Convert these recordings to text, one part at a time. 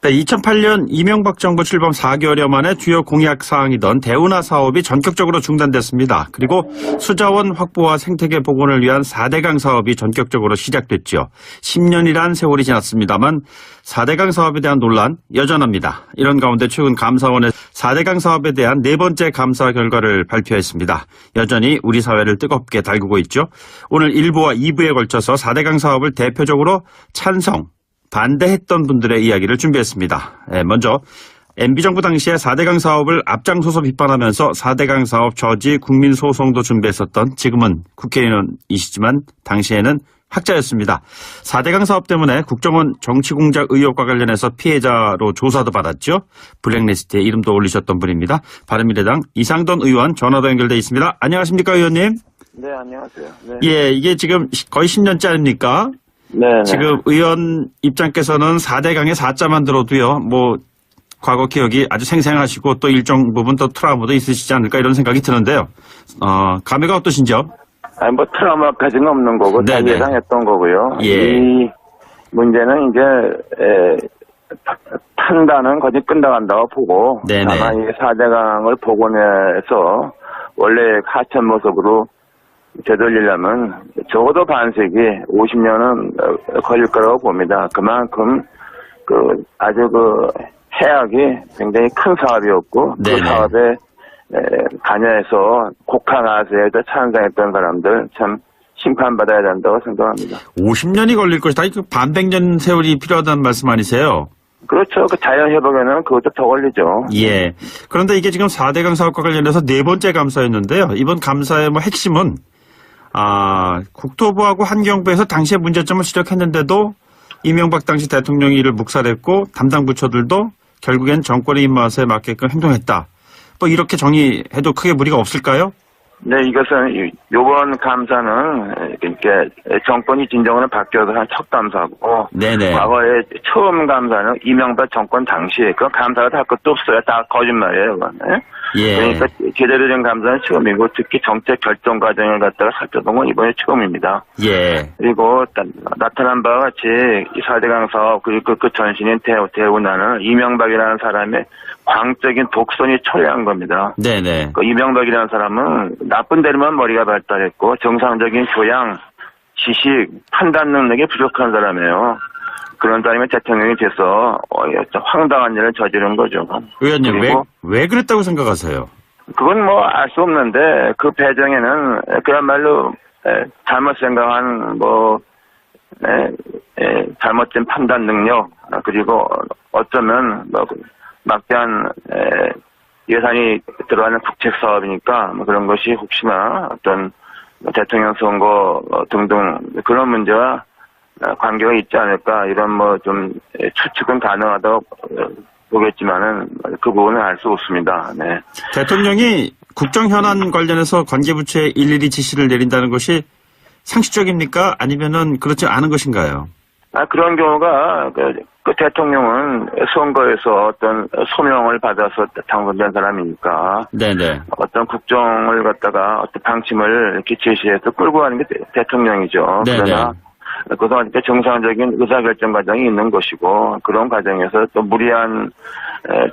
2008년 이명박 정부 출범 4개월여 만에 주요 공약 사항이던 대운하 사업이 전격적으로 중단됐습니다. 그리고 수자원 확보와 생태계 복원을 위한 4대강 사업이 전격적으로 시작됐죠. 10년이란 세월이 지났습니다만 4대강 사업에 대한 논란 여전합니다. 이런 가운데 최근 감사원의 4대강 사업에 대한 네 번째 감사 결과를 발표했습니다. 여전히 우리 사회를 뜨겁게 달구고 있죠. 오늘 1부와 2부에 걸쳐서 4대강 사업을 대표적으로 찬성, 반대했던 분들의 이야기를 준비했습니다. 먼저 MB정부 당시에 4대강 사업을 앞장서서 비판하면서 4대강 사업 저지 국민소송도 준비했었던 지금은 국회의원이시지만 당시에는 학자였습니다. 4대강 사업 때문에 국정원 정치공작 의혹과 관련해서 피해자로 조사도 받았죠. 블랙리스트에 이름도 올리셨던 분입니다. 바른미래당 이상돈 의원 전화도 연결돼 있습니다. 안녕하십니까 의원님? 네, 안녕하세요. 네. 예, 이게 지금 거의 10년째 아닙니까? 네. 지금 의원 입장께서는 4대강의 4자만 들어도요, 과거 기억이 아주 생생하시고 또 일정 부분 또 트라우마도 있으시지 않을까 이런 생각이 드는데요. 감회가 어떠신지요? 아니, 트라우마까지는 없는 거고, 다 예상했던 거고요. 예. 이 문제는 이제, 판단은 거의 끝나간다고 보고, 네네. 다만 이 4대강을 복원해서 원래 하천 모습으로 되돌리려면 적어도 반세기 50년은 걸릴 거라고 봅니다. 그만큼 아주 해악이 굉장히 큰 사업이었고 네네. 그 사업에 관여해서 곡항아수에 찬성했던 사람들 참 심판받아야 된다고 생각합니다. 50년이 걸릴 것이다. 반백년 세월이 필요하다는 말씀 아니세요? 그렇죠. 그 자연회복에는 그것도 더 걸리죠. 예. 그런데 이게 지금 4대강 사업과 관련해서 네 번째 감사였는데요. 이번 감사의 핵심은 국토부하고 환경부에서 당시의 문제점을 지적했는데도 이명박 당시 대통령이 이를 묵살했고 담당 부처들도 결국엔 정권의 입맛에 맞게끔 행동했다. 이렇게 정의해도 크게 무리가 없을까요? 네, 이것은 이번 감사는 이렇게 정권이 진정으로 바뀌어서 한 첫 감사고, 네네. 과거에 처음 감사는 이명박 정권 당시에 그 감사가 할 것도 없어요. 다 거짓말이에요, 그건. 예. 그러니까 제대로 된 감사는 처음이고, 특히 정책 결정 과정을 갖다가 살펴본 건 이번에 처음입니다. 예. 그리고 나타난 바와 같이 이 4대강 사업 그리고 그 전신인 대운하는 이명박이라는 사람의 광적인 독선이 초래한 겁니다. 네네. 이명박이라는 사람은 나쁜 대로만 머리가 발달했고 정상적인 교양, 지식, 판단 능력이 부족한 사람이에요. 그런 사람이 대통령이 돼서 황당한 일을 저지른 거죠. 의원님, 왜 그랬다고 생각하세요? 그건 알 수 없는데 그 배경에는 그야말로 잘못 생각한 잘못된 판단 능력 그리고 어쩌면 막대한 예산이 들어가는 국책 사업이니까 그런 것이 혹시나 어떤 대통령 선거 등등 그런 문제와 관계가 있지 않을까 이런 좀 추측은 가능하다고 보겠지만은 그 부분은 알 수 없습니다. 네. 대통령이 국정 현안 관련해서 관계부처에 일일이 지시를 내린다는 것이 상식적입니까? 아니면은 그렇지 않은 것인가요? 그런 경우가 그 대통령은 선거에서 어떤 소명을 받아서 당선된 사람이니까 네네. 어떤 국정을 갖다가 어떤 방침을 이렇게 제시해서 끌고 가는 게 대통령이죠. 네네. 그러나 그동안 정상적인 의사결정 과정이 있는 것이고 그런 과정에서 또 무리한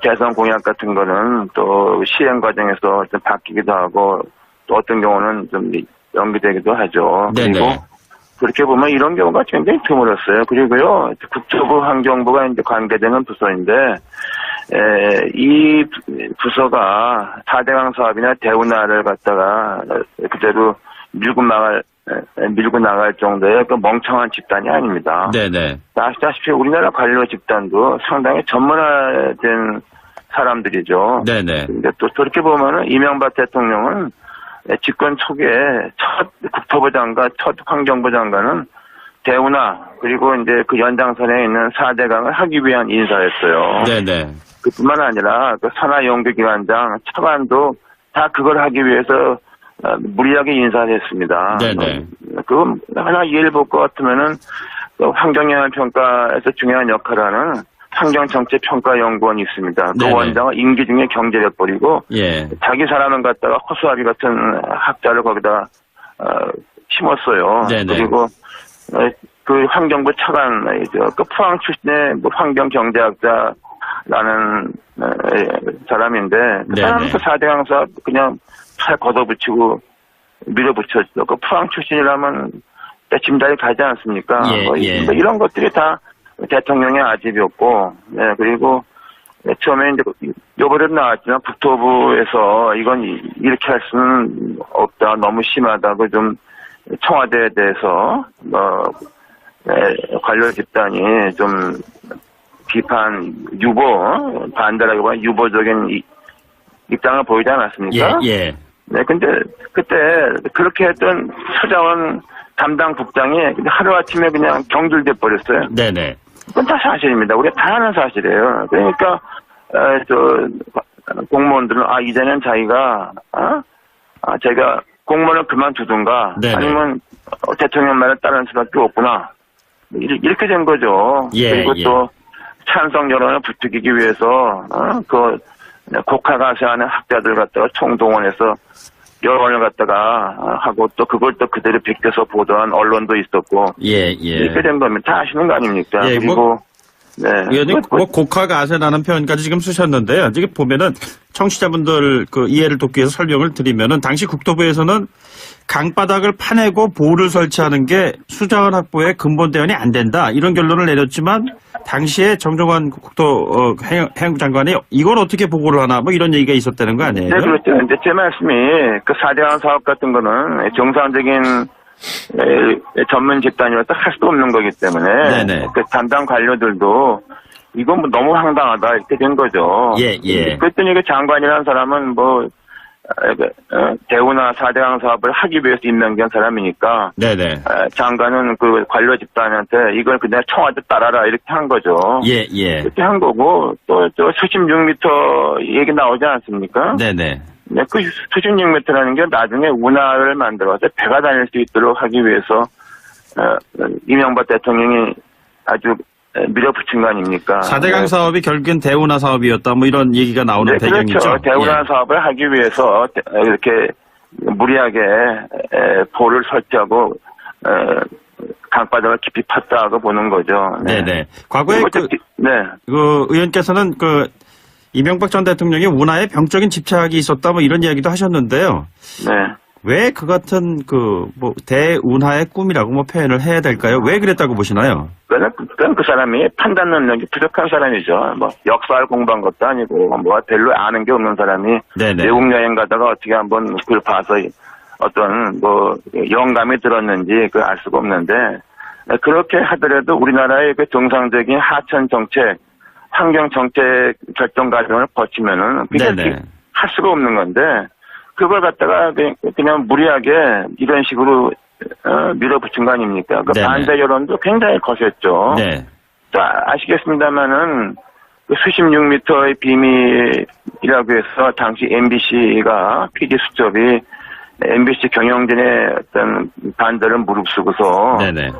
대선 공약 같은 거는 또 시행 과정에서 좀 바뀌기도 하고 또 어떤 경우는 좀 연기되기도 하죠. 네네. 그리고 그렇게 보면 이런 경우가 굉장히 드물었어요. 그리고요, 국토부 환경부가 이제 관계되는 부서인데, 이 부서가 4대강 사업이나 대운하를 갖다가 그대로 밀고 나갈 정도의 그 멍청한 집단이 아닙니다. 네네. 아시다시피 우리나라 관료 집단도 상당히 전문화된 사람들이죠. 네네. 근데 또 그렇게 보면은 이명박 대통령은 집권 초기에 첫 국토부 장관, 첫 환경부 장관은 대운하 그리고 이제 그 연장선에 있는 4대강을 하기 위한 인사였어요. 네네. 그뿐만 아니라 그 산하연구기관장, 차관도 다 그걸 하기 위해서 무리하게 인사를 했습니다. 네네. 그건 하나 이해를 볼 것 같으면은 그 환경영향 평가에서 중요한 역할을 하는 환경정책평가연구원이 있습니다. 그 네네. 원장은 임기 중에 경제력 버리고 예. 자기 사람을 갖다가 허수아비 같은 학자를 거기다 심었어요. 네네. 그리고 그 환경부 차관이죠. 그 포항 출신의 뭐 환경경제학자라는 사람인데 그 네네. 사람은 그 4대강 사업 그냥 잘 걷어붙이고 밀어붙였죠. 그 포항 출신이라면 짐작이 가지 않습니까? 예, 뭐 예. 이런 것들이 다 대통령의 아집이었고, 네, 그리고 처음에 이제 요번에도 나왔지만 국토부에서 이건 이렇게 할 수는 없다, 너무 심하다고 좀 청와대에 대해서 관련 집단이 좀 비판, 반대라기보다 유보적인 입장을 보이지 않았습니까? 예, 예. 네, 근데 그때 그렇게 했던 수자원 담당 국장이 하루아침에 그냥 경질돼 버렸어요. 네네. 그건 다 사실입니다. 우리가 다 아는 사실이에요. 그러니까 공무원들은 이제는 자기가 제가 공무원을 그만두든가 네네. 아니면 대통령 말을 따르는 수밖에 없구나. 이렇게 된 거죠. 예, 그리고 예. 또 찬성 여론을 부추기기 위해서 그 곡하가세하는 학자들 갖다가 총동원해서 여론을 갖다가 하고 또 그걸 또 그대로 비껴서 보도한 언론도 있었고 예, 예. 이렇게 된 거면 다 아시는 거 아닙니까? 예, 그리고 네. 의원님, 곡하가세라는 표현까지 지금 쓰셨는데요. 지금 보면은 청취자분들 그 이해를 돕기 위해서 설명을 드리면은 당시 국토부에서는 강바닥을 파내고 보호를 설치하는 게 수자원 확보의 근본 대안이 안 된다. 이런 결론을 내렸지만 당시에 정종환 해양부 장관이 이걸 어떻게 보고를 하나 뭐 이런 얘기가 있었다는 거 아니에요? 네, 그렇죠. 근데 제 말씀이 그 4대강 사업 같은 거는 정상적인 전문 집단이라서 할 수도 없는 거기 때문에 네네. 그 담당 관료들도 이건 뭐 너무 황당하다 이렇게 된 거죠. 예, 예. 그랬더니 그 장관이라는 사람은 뭐 대우나 4대강 사업을 하기 위해서 임명된 사람이니까 네네. 장관은 그 관료 집단한테 이걸 그냥 청와대 따라라 이렇게 한 거죠. 예, 예. 이렇게 한 거고 또 수십 6m 얘기 나오지 않습니까? 네네. 네, 그 수십 6m라는 게 나중에 운하를 만들어서 배가 다닐 수 있도록 하기 위해서 이명박 대통령이 아주 밀어붙인 거 아닙니까? 4대강 사업이 결국엔 대운하 사업이었다. 뭐 이런 얘기가 나오는 네, 배경이죠. 그렇죠. 대운하 예. 사업을 하기 위해서 이렇게 무리하게 보를 설치하고 강바닥을 깊이 팠다고 보는 거죠. 네네. 과거에 네. 그 의원께서는 그 이명박 전 대통령이 운하에 병적인 집착이 있었다 뭐 이런 이야기도 하셨는데요. 네. 왜 그 같은 뭐 대운하의 꿈이라고 뭐 표현을 해야 될까요? 왜 그랬다고 보시나요? 그건 그 사람이 판단 능력이 부족한 사람이죠. 뭐 역사를 공부한 것도 아니고 뭐 별로 아는 게 없는 사람이 네네. 외국 여행 가다가 어떻게 한번 그걸 봐서 어떤 뭐 영감이 들었는지 그걸 알 수가 없는데 그렇게 하더라도 우리나라의 그 정상적인 하천 정책, 환경 정책 결정 과정을 거치면은 그게 네네. 할 수가 없는 건데 그걸 갖다가 그냥 무리하게 이런 식으로 밀어붙인 거 아닙니까? 그 네네. 반대 여론도 굉장히 거셌죠. 네. 자, 아시겠습니다만은 그 수십 6m의 비밀이라고 해서 당시 MBC가 PD 수첩이 MBC 경영진의 어떤 반대를 무릅쓰고서 네네.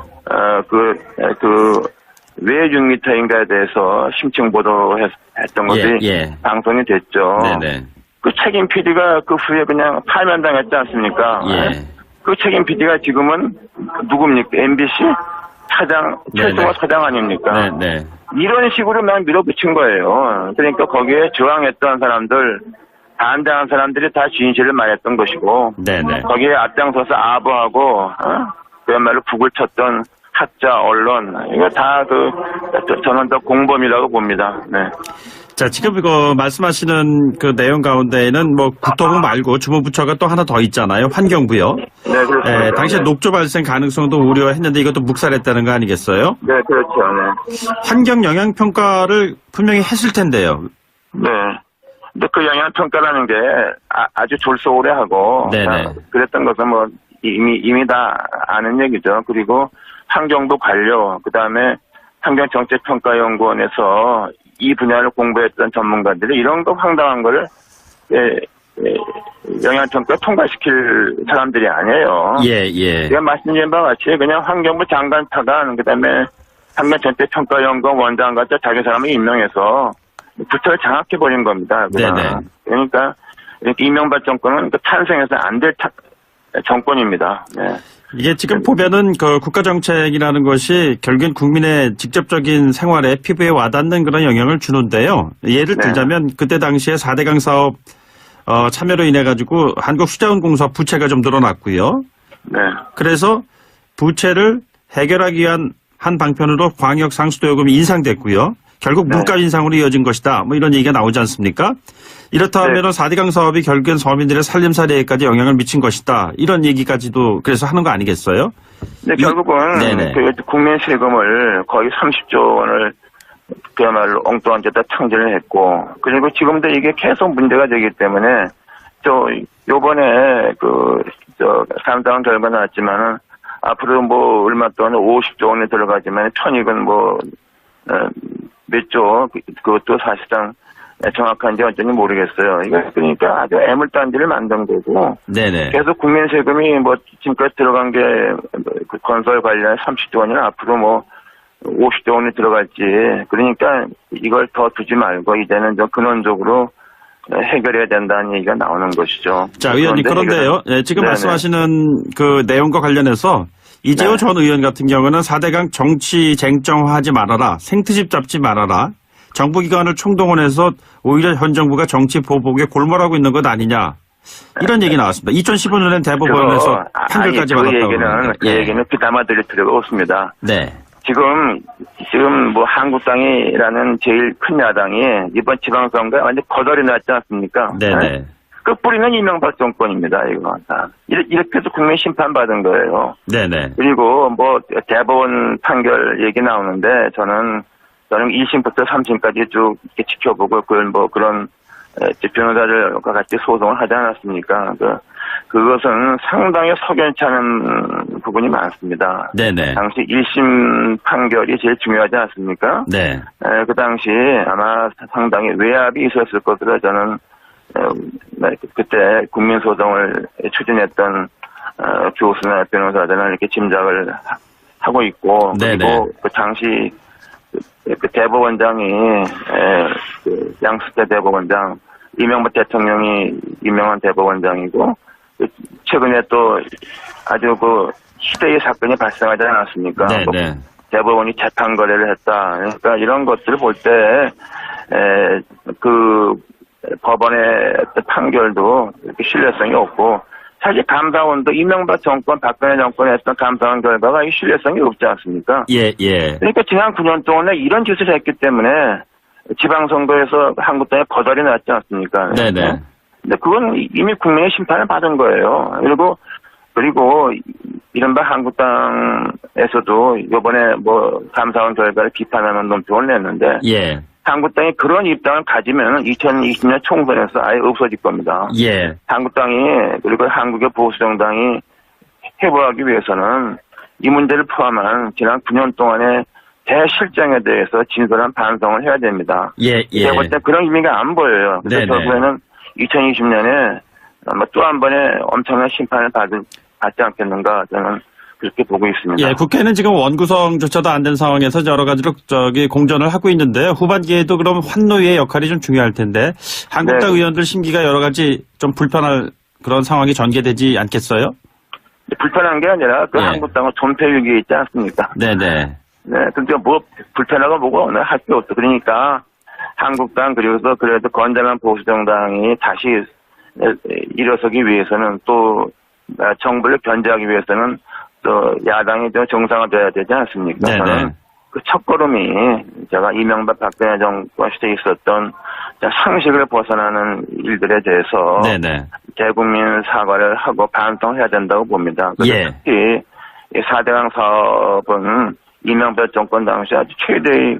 왜 6m인가에 대해서 심층 보도했던 것이 예. 방송이 됐죠. 네네. 그 책임 PD가 그 후에 그냥 파면당했지 않습니까? 예. 그 책임 PD가 지금은 누굽니까? MBC 차장, 최승호 차장 아닙니까? 네네. 이런 식으로 막 밀어붙인 거예요. 그러니까 거기에 저항했던 사람들, 반대한 사람들이 다 진실을 말했던 것이고, 네네. 거기에 앞장서서 아부하고, 그야말로 북을 쳤던 학자, 언론, 이거 다 저는 더 공범이라고 봅니다. 네. 자, 지금 이거 말씀하시는 그 내용 가운데에는 뭐 국토부 말고 주무부처가 또 하나 더 있잖아요. 환경부요. 네, 그렇습니다. 당시에 네. 녹조 발생 가능성도 우려했는데 이것도 묵살했다는 거 아니겠어요? 네, 그렇죠. 네. 환경 영향 평가를 분명히 했을 텐데요. 네. 근데 그 영향 평가라는 게 아주 졸속오래하고 네네. 그랬던 것은 뭐 이미 다 아는 얘기죠. 그리고 환경부 관료, 그다음에 환경정책평가연구원에서 이 분야를 공부했던 전문가들이 이런 거 황당한 거를 영향평가 통과시킬 사람들이 아니에요. 예. 제가 말씀드린 바와 같이 그냥 환경부 장관 타관, 그다음에 환경정책평가연구원 원장 같은 자기 사람을 임명해서 부처를 장악해버린 겁니다. 그냥. 네네. 그러니까 이명박 정권은 탄생해서 안 될 정권입니다. 네. 이게 지금 보면은 그 국가정책이라는 것이 결국엔 국민의 직접적인 생활에 피부에 와닿는 그런 영향을 주는데요. 예를 네. 들자면 그때 당시에 4대강 사업 참여로 인해 가지고 한국수자원공사 부채가 좀 늘어났고요. 네. 그래서 부채를 해결하기 위한 한 방편으로 광역 상수도 요금이 인상됐고요. 결국 네. 물가 인상으로 이어진 것이다. 뭐 이런 얘기가 나오지 않습니까? 이렇다 하면은 4대강 사업이 결국엔 서민들의 살림살이에까지 영향을 미친 것이다. 이런 얘기까지도 그래서 하는 거 아니겠어요? 근데 결국은 네네. 그 국민 세금을 거의 30조 원을 그야말로 엉뚱한 데다 창제를 했고, 그리고 지금도 이게 계속 문제가 되기 때문에 요번에 상당한 결과 나왔지만은 앞으로 뭐 얼마 동안 50조 원이 들어가지만 편익은 몇 조, 그것도 사실상 정확한지 어쩐지 모르겠어요. 이거 그러니까 아주 애물단지를 만든 거고. 네네. 계속 국민 세금이 지금까지 들어간 게 건설 관련 30조 원이나 앞으로 50조 원이 들어갈지. 그러니까 이걸 더 두지 말고 이제는 좀 근원적으로 해결해야 된다는 얘기가 나오는 것이죠. 자, 의원님, 그런데요. 지금 네네. 말씀하시는 그 내용과 관련해서 이재호 네. 전 의원 같은 경우는 4대강 정치 쟁점화하지 말아라. 생트집 잡지 말아라. 정부기관을 총동원해서 오히려 현 정부가 정치 보복에 골몰하고 있는 것 아니냐. 이런 얘기 나왔습니다. 2015년엔 대법원에서 판결까지 받았다고. 그 얘기는 귀담아 들을 필요가 없습니다. 네. 지금 한국당이라는 제일 큰 야당이 이번 지방선거에 완전 거덜이 났지 않습니까? 네네. 그 뿌리는 이명박 정권입니다, 이거. 이렇게 해서 국민 심판받은 거예요. 네네. 그리고 대법원 판결 얘기 나오는데 저는 1심부터 3심까지 쭉 이렇게 지켜보고 그런 변호사들과 같이 소송을 하지 않았습니까? 그것은 상당히 석연치 않은 부분이 많습니다. 네네. 당시 1심 판결이 제일 중요하지 않습니까? 네. 그 당시 아마 상당히 외압이 있었을 것으로 저는 그때 국민소송을 추진했던 교수나 변호사들은 이렇게 짐작을 하고 있고, 네네. 그리고 그 당시 그 대법원장이 양승태 대법원장, 이명박 대통령이 유명한 대법원장이고, 최근에 또 아주 희대의 사건이 발생하지 않았습니까? 네네. 대법원이 재판 거래를 했다. 그러니까 이런 것들을 볼 때 법원의 판결도 이렇게 신뢰성이 없고, 사실 감사원도 이명박 정권, 박근혜 정권에 했던 감사원 결과가 신뢰성이 없지 않습니까? 예, 예. 그러니까 지난 9년 동안에 이런 짓을 했기 때문에 지방선거에서 한국당에 거덜이 났지 않습니까? 네네. 근데 그건 이미 국민의 심판을 받은 거예요. 그리고 이른바 한국당에서도 이번에 감사원 결과를 비판하는 논평을 냈는데, 예. 한국당이 그런 입장을 가지면 2020년 총선에서 아예 없어질 겁니다. 예. 한국당이 그리고 한국의 보수정당이 회복하기 위해서는 이 문제를 포함한 지난 9년 동안의 대실정에 대해서 진솔한 반성을 해야 됩니다. 예, 예. 제가 볼 때 그런 의미가 안 보여요. 그래서 네네. 결국에는 2020년에 아마 또 한 번의 엄청난 심판을 받지 않겠는가 저는 그렇게 보고 있습니다. 예, 국회는 지금 원구성조차도 안 된 상황에서 여러 가지로 공전을 하고 있는데 후반기에도 그럼 환노위의 역할이 좀 중요할 텐데 한국당 네. 의원들 심기가 여러 가지 좀 불편할 그런 상황이 전개되지 않겠어요? 불편한 게 아니라 예. 한국당은 존폐 위기에 있지 않습니까? 네네. 네, 근데 불편하고 뭐가 오늘 할 게 없어. 그러니까 한국당 그래도 건전한 보수정당이 다시 일어서기 위해서는 또 정부를 견제하기 위해서는 또 야당이 좀 정상화돼야 되지 않습니까? 네네. 저는 그 첫걸음이 제가 이명박 박근혜 정권 시대에 있었던 상식을 벗어나는 일들에 대해서 네네. 대국민 사과를 하고 반성해야 된다고 봅니다. 예. 특히 이 4대강 사업은 이명박 정권 당시 아주 최대의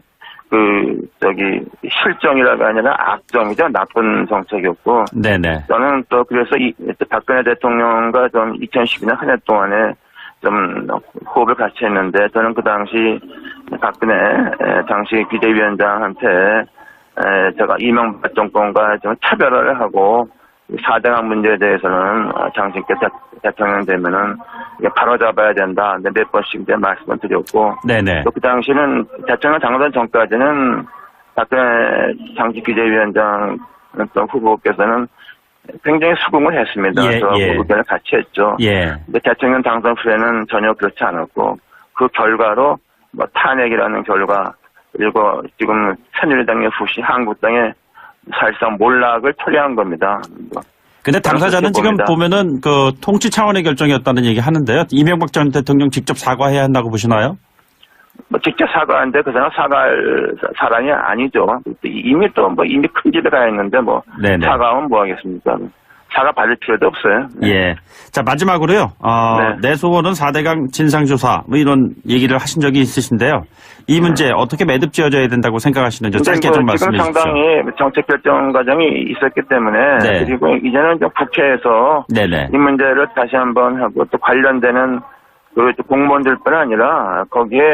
실정이라가 아니라 악정이죠. 나쁜 정책이었고. 네네. 저는 또 그래서 박근혜 대통령과 좀 2012년 한 해 동안에 좀 호흡을 같이 했는데 저는 그 당시 박근혜 당시 비대위원장한테 제가 이명박 정권과 좀 차별화를 하고 4대강 문제에 대해서는 당신께 대통령 되면은 바로잡아야 된다. 몇 번씩 이제 말씀을 드렸고. 네네. 또 그 당시는 대통령 당선 전까지는 박근혜 당시 비대위원장 후보께서는 굉장히 수긍을 했습니다. 예, 저하고 예. 의견을 같이 했죠. 예. 근데 대통령 당선 후에는 전혀 그렇지 않았고 그 결과로 뭐 탄핵이라는 결과 그리고 지금 새누리당의 후시 한국당의 사실상 몰락을 초래한 겁니다. 근데 당사자는 지금 봅니다. 보면은 그 통치 차원의 결정이었다는 얘기 하는데요. 이명박 전 대통령 직접 사과해야 한다고 보시나요? 뭐 직접 사과하는데 그 사람 사과할 사람이 아니죠. 이미 이미 큰 집에 가 있는데 뭐 네네. 사과하면 뭐 하겠습니까? 사과 받을 필요도 없어요. 네. 예. 자, 마지막으로요. 네. 내 소원은 4대강 진상조사 뭐 이런 얘기를 하신 적이 있으신데요. 이 문제 어떻게 매듭 지어져야 된다고 생각하시는지 짧게 좀 말씀해 지금 주십시오. 상당히 정책 결정 과정이 있었기 때문에 네. 그리고 이제는 좀 국회에서 네네. 이 문제를 다시 한번 하고 또 관련되는 그 공무원들뿐 아니라 거기에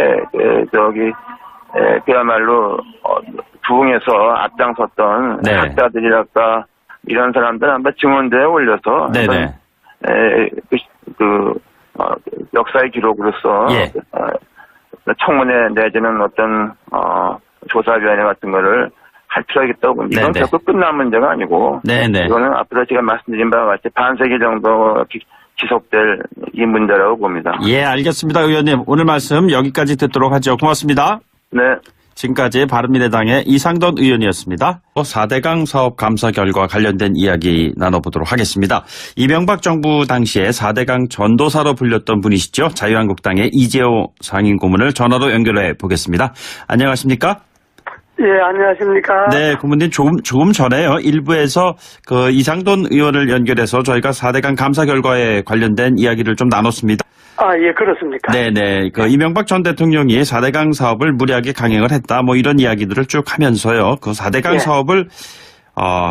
그야말로 부흥에서 앞장섰던 네. 학자들이랄까 이런 사람들 한번 증언대에 올려서 네네. 역사의 기록으로서 예. 청문회 내지는 어떤 조사위원회 같은 거를 할 필요가 있다고 봅니다. 이건 네네. 결코 끝난 문제가 아니고 네네. 이거는 앞으로 제가 말씀드린 바와 같이 반세기 정도 지속될 이 문제라고 봅니다. 예, 알겠습니다. 의원님. 오늘 말씀 여기까지 듣도록 하죠. 고맙습니다. 네. 지금까지 바른미래당의 이상돈 의원이었습니다. 4대강 사업 감사 결과 관련된 이야기 나눠보도록 하겠습니다. 이명박 정부 당시에 4대강 전도사로 불렸던 분이시죠. 자유한국당의 이재호 상임고문을 전화로 연결해 보겠습니다. 안녕하십니까? 예, 안녕하십니까. 네, 고문님 조금 전에요. 일부에서 그 이상돈 의원을 연결해서 저희가 4대강 감사 결과에 관련된 이야기를 좀 나눴습니다. 아, 예, 그렇습니까. 네네. 그 이명박 전 대통령이 4대강 사업을 무리하게 강행을 했다. 뭐 이런 이야기들을 쭉 하면서요. 그 4대강 예. 사업을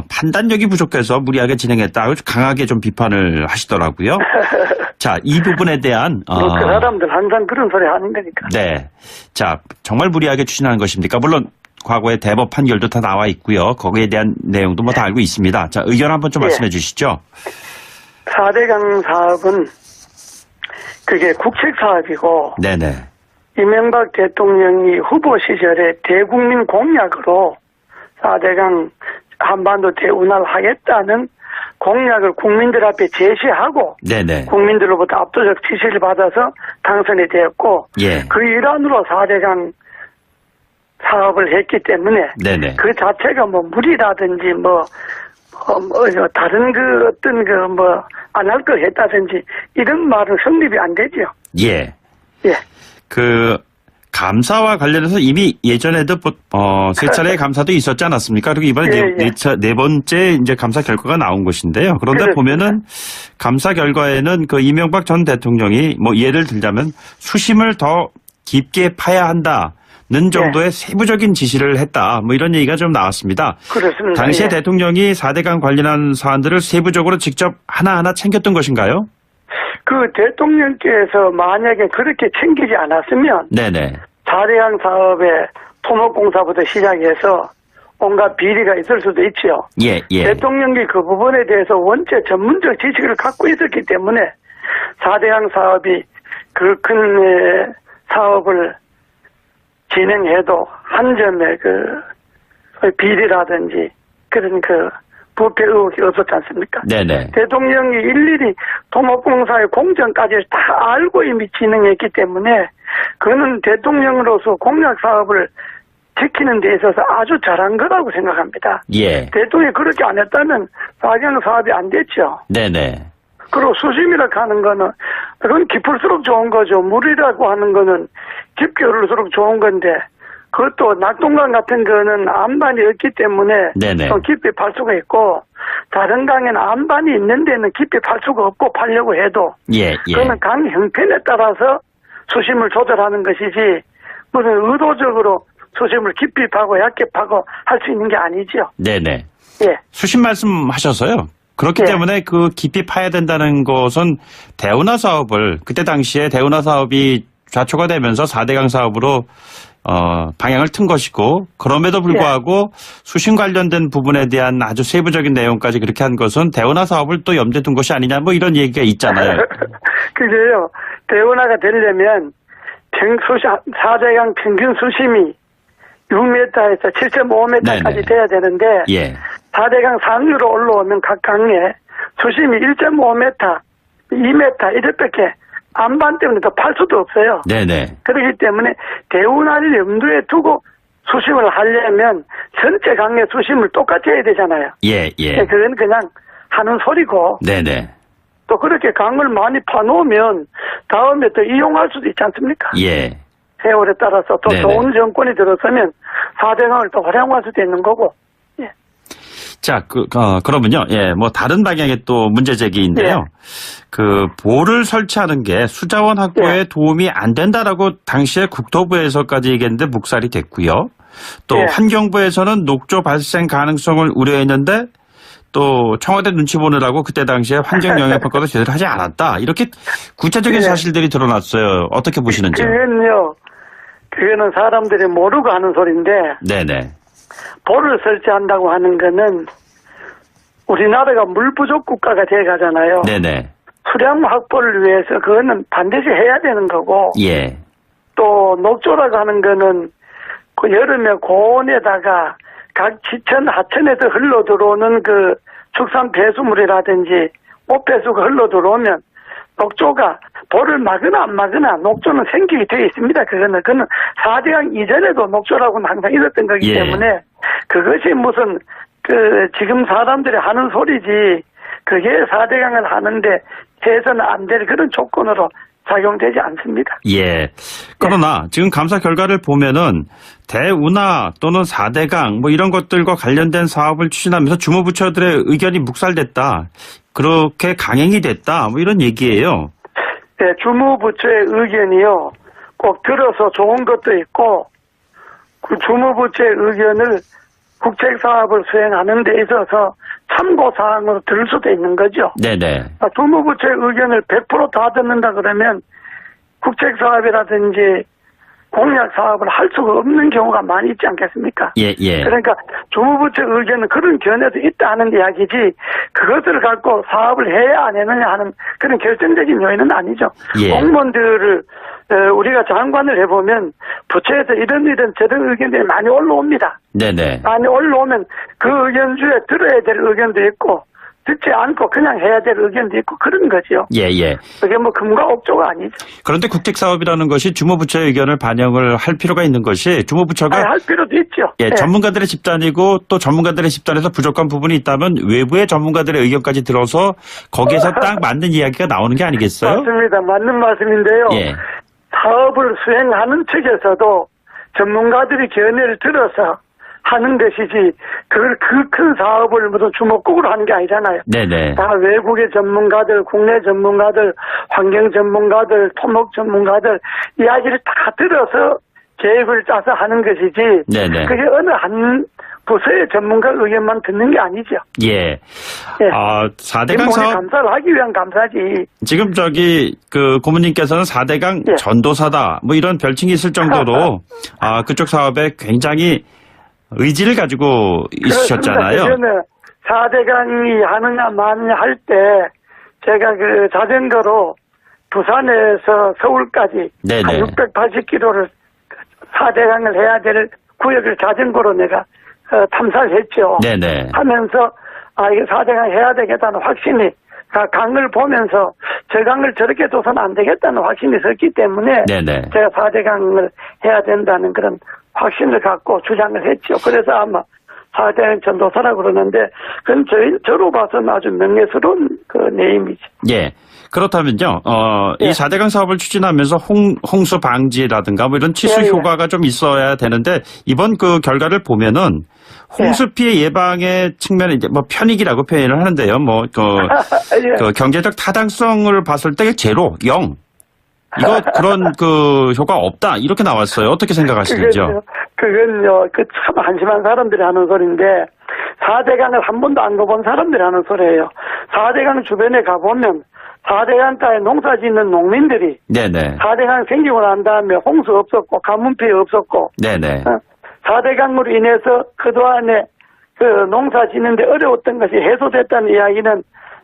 판단력이 부족해서 무리하게 진행했다. 아주 강하게 좀 비판을 하시더라고요. 자, 이 부분에 대한 뭐 그 사람들 항상 그런 소리 하는 거니까. 네. 자, 정말 무리하게 추진한 것입니까? 물론 과거에 대법 판결도 다 나와 있고요. 거기에 대한 내용도 뭐 다 알고 있습니다. 자, 의견 한번 좀 예. 말씀해 주시죠. 4대강 사업은 그게 국책 사업이고 네네. 이명박 대통령이 후보 시절에 대국민 공약으로 4대강 한반도 대운하를 하겠다는 공약을 국민들 앞에 제시하고 네네. 국민들로부터 압도적 지지를 받아서 당선이 되었고 예. 그 일환으로 4대강 사업을 했기 때문에 네네. 그 자체가 뭐 무리라든지 다른 그 어떤 그 뭐 안 할 걸 했다든지 이런 말은 성립이 안 되죠. 예. 예. 그 감사와 관련해서 이미 예전에도 세 차례의 감사도 있었지 않았습니까? 그리고 이번에 예. 네 번째 이제 감사 결과가 나온 것인데요. 그런데 그렇습니다. 보면은 감사 결과에는 그 이명박 전 대통령이 뭐 예를 들자면 수심을 더 깊게 파야 한다는 정도의 세부적인 지시를 했다. 뭐 이런 얘기가 좀 나왔습니다. 그렇습니다. 당시에 예. 대통령이 4대강 관련한 사안들을 세부적으로 직접 하나하나 챙겼던 것인가요? 그 대통령께서 만약에 그렇게 챙기지 않았으면 네네. 4대강 사업의 토목공사부터 시작해서 온갖 비리가 있을 수도 있죠. 예, 예. 대통령이 그 부분에 대해서 원체 전문적 지식을 갖고 있었기 때문에 4대강 사업이 그 큰 사업을 진행해도 한 점의 그 비리라든지 그런 그 부패 의혹이 없었지 않습니까? 네네. 대통령이 일일이 토목공사의 공정까지 다 알고 이미 진행했기 때문에 그는 대통령으로서 공약 사업을 지키는 데 있어서 아주 잘한 거라고 생각합니다. 예. 대통령이 그렇게 안 했다면 4대강 사업이 안 됐죠. 네네. 그리고 수심이라고 하는 거는 그건 깊을수록 좋은 거죠. 물이라고 하는 거는 깊게 흐를수록 좋은 건데 그것도 낙동강 같은 거는 안반이 없기 때문에 네네. 좀 깊이 팔 수가 있고 다른 강에는 안반이 있는 데는 깊이 팔 수가 없고 팔려고 해도 예, 예. 그거는 강 형편에 따라서 수심을 조절하는 것이지 무슨 의도적으로 수심을 깊이 파고 얇게 파고 할 수 있는 게 아니죠. 네네. 예. 수신 말씀하셔서요. 그렇기 네. 때문에 그 깊이 파야 된다는 것은 대운하 사업을 그때 당시에 대운하 사업이 좌초가 되면서 4대강 사업으로 방향을 튼 것이고 그럼에도 불구하고 수신 관련된 부분에 대한 아주 세부적인 내용까지 그렇게 한 것은 대운하 사업을 또 염두에 둔 것이 아니냐 뭐 이런 얘기가 있잖아요. 그게요. 대운하가 되려면 4대강 평균 수심이 6m에서 7.5m까지 네네. 돼야 되는데 예. 4대강 상류로 올라오면 각 강에 수심이 1.5m, 2m 이렇게 안반 때문에 더 팔 수도 없어요. 네네. 그렇기 때문에 대운하를 염두에 두고 수심을 하려면 전체 강의 수심을 똑같이 해야 되잖아요. 예, 예. 그건 그냥 하는 소리고 네네. 또 그렇게 강을 많이 파놓으면 다음에 또 이용할 수도 있지 않습니까? 예. 세월에 따라서 또 네네. 좋은 정권이 들어서면 4대강을 또 활용할 수도 있는 거고. 예. 자, 그러면요. 예, 뭐 다른 방향의 또 문제 제기인데요. 예. 그 보를 설치하는 게 수자원 확보에 예. 도움이 안 된다라고 당시에 국토부에서까지 얘기했는데 묵살이 됐고요. 또 예. 환경부에서는 녹조 발생 가능성을 우려했는데 또 청와대 눈치 보느라고 그때 당시에 환경 영향 평가도 제대로 하지 않았다. 이렇게 구체적인 예. 사실들이 드러났어요. 어떻게 보시는지요? 그거는 사람들이 모르고 하는 소리인데 네네. 보를 설치한다고 하는 거는 우리나라가 물 부족 국가가 돼 가잖아요. 네네. 수량 확보를 위해서 그거는 반드시 해야 되는 거고 예. 또 녹조라고 하는 거는 그 여름에 고온에다가 각 지천 하천에서 흘러 들어오는 그 축산 배수물이라든지 옷배수가 흘러 들어오면 녹조가 볼을 막으나 안 막으나 녹조는 생기게 되어 있습니다. 그거는 4대강 이전에도 녹조라고는 항상 있었던 거기 예. 때문에 그것이 무슨 지금 사람들이 하는 소리지 그게 4대강을 하는데 해서는 안 될 그런 조건으로 작용되지 않습니다. 예. 그러나 지금 감사 결과를 보면은 대운하 또는 4대강 뭐 이런 것들과 관련된 사업을 추진하면서 주무부처들의 의견이 묵살됐다. 그렇게 강행이 됐다. 뭐 이런 얘기예요. 네, 주무부처의 의견이요. 꼭 들어서 좋은 것도 있고 그 주무부처의 의견을 국책사업을 수행하는 데 있어서 참고사항으로 들 수도 있는 거죠. 네네. 주무부처의 의견을 100% 다 듣는다 그러면 국책사업이라든지 공약사업을 할 수가 없는 경우가 많이 있지 않겠습니까? 예, 예. 그러니까 주무부처 의견은 그런 견해도 있다 하는 이야기지 그것을 갖고 사업을 해야 안 했느냐 하는 그런 결정적인 요인은 아니죠. 예. 공무원들을 우리가 장관을 해보면 부처에서 이런 저런 의견들이 많이 올라옵니다. 네네. 많이 올라오면 그 의견 중에 들어야 될 의견도 있고 듣지 않고 그냥 해야 될 의견도 있고 그런 거죠. 예, 예. 그게 뭐 금과 옥조가 아니죠. 그런데 국책사업이라는 것이 주무부처의 의견을 반영을 할 필요가 있는 것이 주무부처가 할 필요도 있죠. 예, 네. 전문가들의 집단이고 또 전문가들의 집단에서 부족한 부분이 있다면 외부의 전문가들의 의견까지 들어서 거기에서 딱 맞는 이야기가 나오는 게 아니겠어요? 맞습니다. 맞는 말씀인데요. 예. 사업을 수행하는 측에서도 전문가들이 견해를 들어서 하는 것이지 그걸 그 큰 사업을 무슨 주먹국으로 하는 게 아니잖아요. 네네. 다 외국의 전문가들, 국내 전문가들, 환경 전문가들, 토목 전문가들 이야기를 다 들어서 계획을 짜서 하는 것이지 네네. 그게 어느 한 부서의 전문가 의견만 듣는 게 아니죠. 예. 예. 4대강 사업 감사를 하기 위한 감사지. 지금 그 고모님께서는 4대강 예. 전도사다 뭐 이런 별칭이 있을 정도로 그쪽 사업에 굉장히 의지를 가지고 있으셨잖아요. 그러면 4대강이 하느냐 마느냐 할 때 제가 그 자전거로 부산에서 서울까지 네네. 한 680km를 4대강을 해야 될 구역을 자전거로 내가 탐사를 했죠. 네네. 하면서 이게 4대강 해야 되겠다는 확신이 강을 보면서 저 강을 저렇게 둬서는 안 되겠다는 확신이 섰기 때문에 네네. 제가 4대강을 해야 된다는 그런 확신을 갖고 주장을 했죠. 그래서 아마 4대강 전도사라고 그러는데 그건 저로 봐서는 아주 명예스러운 그 네임이죠. 예. 그렇다면요, 예. 이 4대강 사업을 추진하면서 홍수 방지라든가 뭐 이런 치수 예, 예. 효과가 좀 있어야 되는데 이번 그 결과를 보면은 홍수 피해 예방의 측면에 이제 뭐 편익이라고 표현을 하는데요. 뭐 예. 그 경제적 타당성을 봤을 때 제로, 0. 그런 그 효과 없다 이렇게 나왔어요. 어떻게 생각하시는지요? 그건요, 참 한심한 사람들이 하는 소리인데 4대강을 한 번도 안 가본 사람들이 하는 소리예요. 4대강 주변에 가보면 4대강 가에 농사 짓는 농민들이 네네. 4대강 생기고 난 다음에 홍수 없었고 가뭄 피해 없었고 네네. 4대강으로 인해서 그동안에 그 농사 짓는데 어려웠던 것이 해소됐다는 이야기는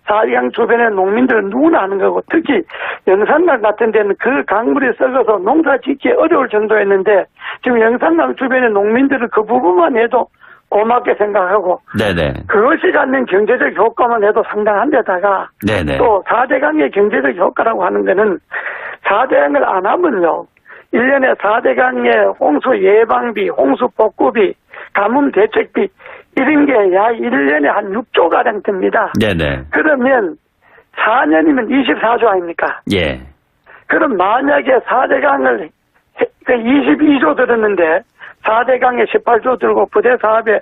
4대강 주변의 농민들은 누구나 하는 거고 특히 영산강 같은 데는 그 강물이 썩어서 농사 짓기 어려울 정도였는데 지금 영산강 주변의 농민들은 그 부분만 해도 고맙게 생각하고 네네. 그것이 갖는 경제적 효과만 해도 상당한 데다가 네네. 또 4대강의 경제적 효과라고 하는 거는 4대강을 안 하면요. 1년에 4대강의 홍수 예방비, 홍수 복구비, 가뭄 대책비 이런 게 약 1년에 한 6조가량 듭니다. 네네. 그러면 4년이면 24조 아닙니까? 예. 그럼 만약에 4대강을 22조 들었는데 4대강에 18조 들고 부대 사업에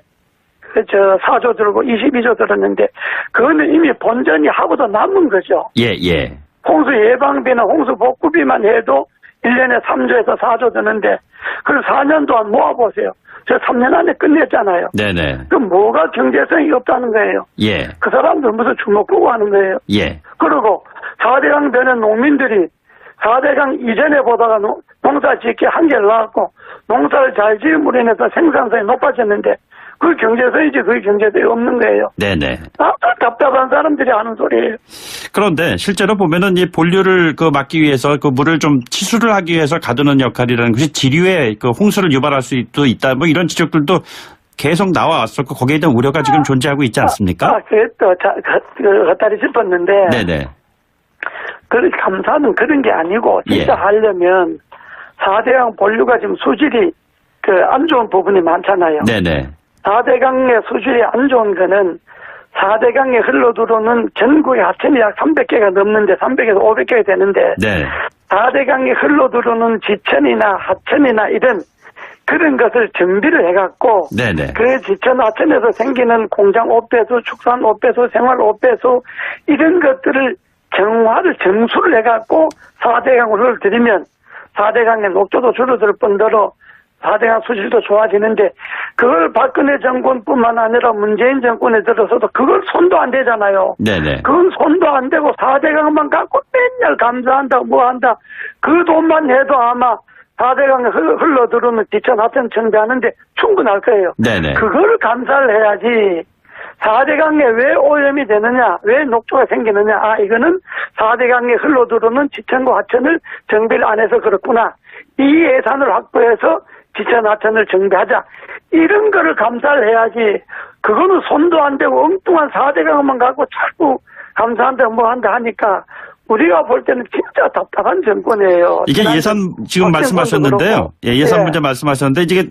4조 들고 22조 들었는데 그거는 이미 본전이 하고도 남은 거죠. 예, 예. 홍수 예방비나 홍수 복구비만 해도 1년에 3조에서 4조 드는데 그걸 4년 동안 모아보세요. 저 3년 안에 끝냈잖아요. 네네. 그럼 뭐가 경제성이 없다는 거예요. 예. 그 사람들 무슨 주먹 보고 하는 거예요. 예. 그리고 4대강 되는 농민들이 4대강 이전에 보다가 농사 짓기 한계를 낳았고 농사를 잘 지음으로 인해서 생산성이 높아졌는데 그 경제성이지 그 경제성이 없는 거예요. 네네. 답답한 사람들이 하는 소리예요. 그런데 실제로 보면은 이 본류를 막기 위해서 그 물을 좀 치수를 하기 위해서 가두는 역할이라는 것이 지류에 그 홍수를 유발할 수도 있다. 뭐 이런 지적들도 계속 나와왔었고 거기에 대한 우려가 지금 존재하고 있지 않습니까? 그게 또 헛다리 짚었는데. 네네. 그 감사는 그런 게 아니고 진짜 예. 하려면 4대강 본류가 지금 수질이 안 좋은 부분이 많잖아요. 네네. 4대강의 수질이 안 좋은 거는 4대강에 흘러들어오는 전국의 하천이 약 300개가 넘는데 300에서 500개가 되는데 네. 4대강에 흘러들어오는 지천이나 하천이나 이런 그런 것을 정비를 해갖고 네네. 그 지천 하천에서 생기는 공장 옷배수, 축산 옷배수, 생활 옷배수 이런 것들을 정수를 해갖고 4대강을 들이면 4대강의 녹조도 줄어들 뿐더러 4대강 수질도 좋아지는데 그걸 박근혜 정권뿐만 아니라 문재인 정권에 들어서도 그걸 손도 안 대잖아요. 네네. 그건 손도 안 대고 4대강만 갖고 맨날 감사한다 뭐 한다. 그 돈만 해도 아마 4대강에 흘러들어오는 지천 하천 정비하는데 충분할 거예요. 네네. 그걸 감사를 해야지. 4대강에 왜 오염이 되느냐, 왜 녹조가 생기느냐, 이거는 4대강에 흘러들어오는 지천과 하천을 정비를 안 해서 그렇구나. 이 예산을 확보해서 지천 하천을 정비하자. 이런 거를 감사를 해야지. 그거는 손도 안 대고 엉뚱한 4대강만 갖고 자꾸 감사한다 뭐 한다 하니까 우리가 볼 때는 진짜 답답한 정권이에요. 이게 예산 지금 말씀하셨는데요. 예, 예산 네. 문제 말씀하셨는데 이게